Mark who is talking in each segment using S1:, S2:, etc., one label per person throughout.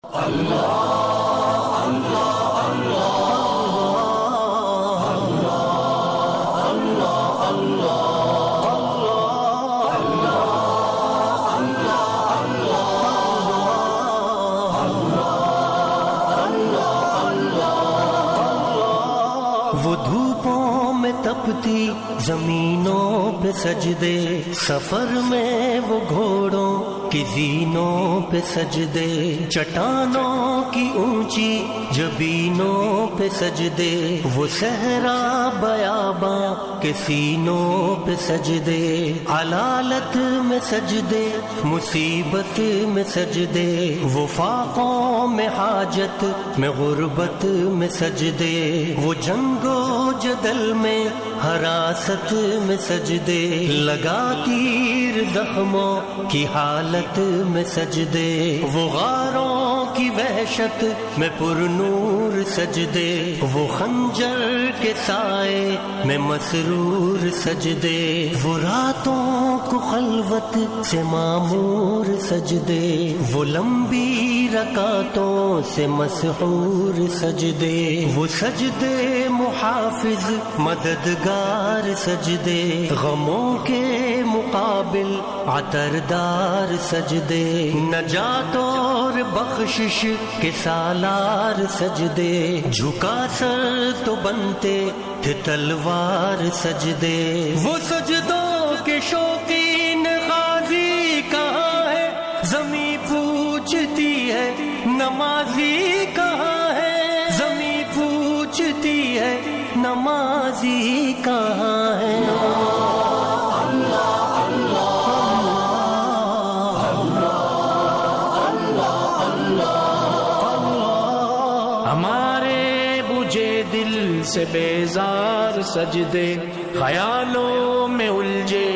S1: وہ دھوپوں میں تپتی زمینوں پہ سجدے، سفر میں وہ گھوڑوں کی زینوں پہ سجدے، چٹانوں کی اونچی جبینوں پہ سجدے، وہ صحرا بیاباں کے سینوں پہ سجدے، علالت میں سجدے، مصیبت میں سجدے، وہ فاقوں میں حاجت میں غربت میں سجدے، وہ جنگ و جدل میں حراست میں سجدے، لگا تیر زخموں کی حالت میں سجدے، وہ غاروں کی وحشت میں پر نور سجدے، وہ خنجر کے سائے میں مسرور سجدے، وہ راتوں کو خلوت سے معمور سجدے، وہ لمبی رکعتوں سے مسحور سجدے، وہ سجدے محافظ مددگار سجدے، غموں کے مقابل عطردار سجدے، نجات اور بخشش کے سالار سجدے، جھکا سر تو بنتے تھے تلوار سجدے، وہ سجدوں کے شوقین غازی کہاں ہے، زمیں پوچھتی ہے نمازی کہاں ہے، زمیں پوچھتی ہے نمازی کہاں ہے۔
S2: ہمارے بجھے دل سے بیزار سجدے، خیالوں میں الجھے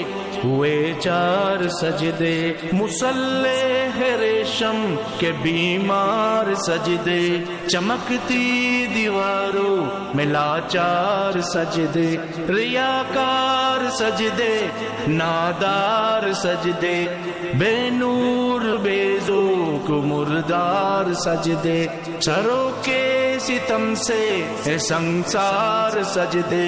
S2: ہوئے چار سجدے، مصلح ریشم کے بیمار سجدے، چمکتی دیواروں میں لاچار سجدے، ریاکار سجدے، نادار سجدے، بے نور بے ذوق مردار سجدے، سروں کے ستم سے ہے سنسار سجدے،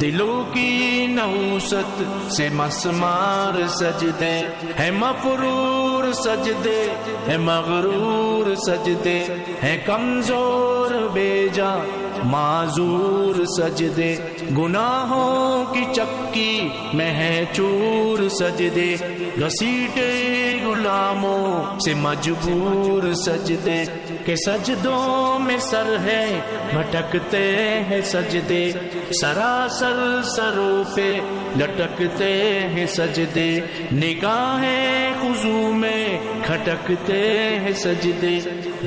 S2: دلوں کی نحوست سے مسمار سجدے، ہے مفرور سجدے، ہے مغرور سجدے، ہے کمزور بے جا معذور سجدے، گناہوں کی چکی میں ہے چور سجدے، گھسیٹے غلاموں سے مجبور سجدے، کہ سجدوں میں سر ہے بھٹکتے ہیں سجدے، سراسر سروں پہ لٹکتے ہیں سجدے، نگاہیں خضوع میں کھٹکتے ہیں سجدے،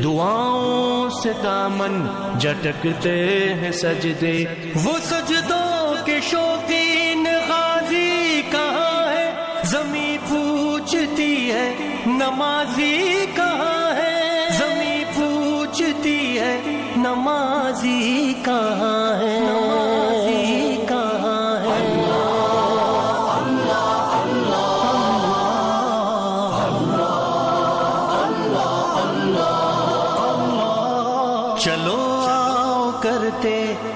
S2: دعاؤں سے دامن جھٹکتے ہیں سجدے،
S1: وہ سجدوں کے شوقین غازی کہاں ہے، زمیں پوچھتی ہے نمازی کہاں ہے، زمیں پوچھتی ہے نمازی کہاں ہے، نمازی کہاں ہے۔ چلو آؤ کرتے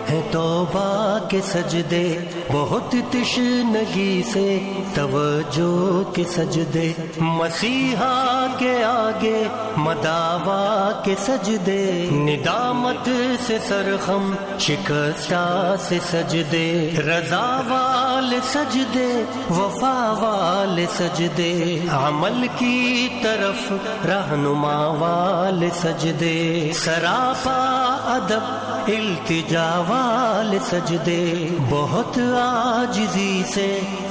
S1: ہیں توبہ کے سجدے، بہت تشنگی سے توجہ کے سجدے، مسیحا کے آگے مداوا کے سجدے، ندامت سے سرخم شکستہ سے سجدے، رضا والے سجدے، وفا والے سجدے، عمل کی طرف رہنما والے سجدے، سراپا ادب التجا والے سجدے، بہت عاجزی سے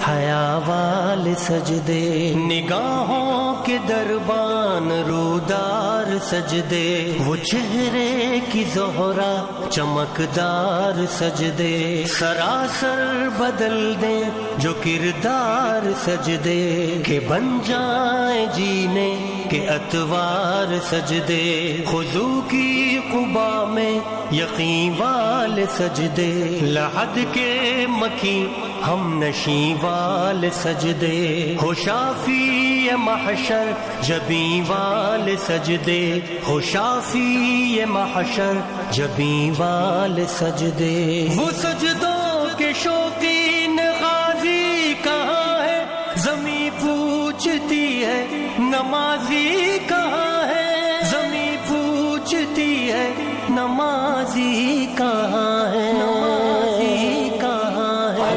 S1: حیا والے سجدے، نگاہوں کے دربان رودار سجدے، وہ چہرے کی زہرا چمکدار سجدے، سراسر بدل دیں جو کردار سجدے، کہ بن جائیں جینے کے اتوار سجدے، خضوع کی قبا میں یقین والے سجدے، لحد کے مکی ہم نشیں والے سجدے، ہو شافی یہ محشر جبیں والے سجدے، ہو شافی یہ محشر جبیں والے سجدے۔ وہ سجدوں کے شوقین غازی کہاں ہے، زمیں پوچھتی ہے نمازی کہاں ہے، زمیں پوچھتی ہے نمازی کہاں ہے، نمازی کہاں ہے۔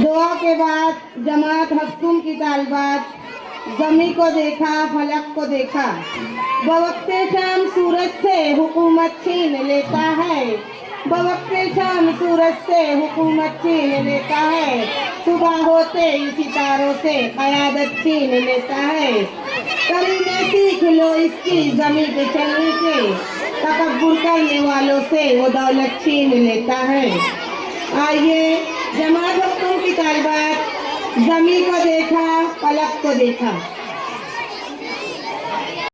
S3: دعا کے بعد جماعت ہفتم کی طالبات، زمیں کو دیکھا فلک کو دیکھا، بوقت شام سورج سے حکومت چھین لیتا ہے، بوقت شام سورج سے حکومت چھین لیتا ہے، صبح ہوتے ہی ستاروں سے قیادت چھین لیتا ہے۔ کریمے سیکھ لو اس کی زمیں پہ چلنے سے، تکبر کرنے والوں سے وہ دولت چھین لیتا ہے۔ آئیے جماعت ہفتم کی طالبات، زمیں کو دیکھا فلک کو دیکھا۔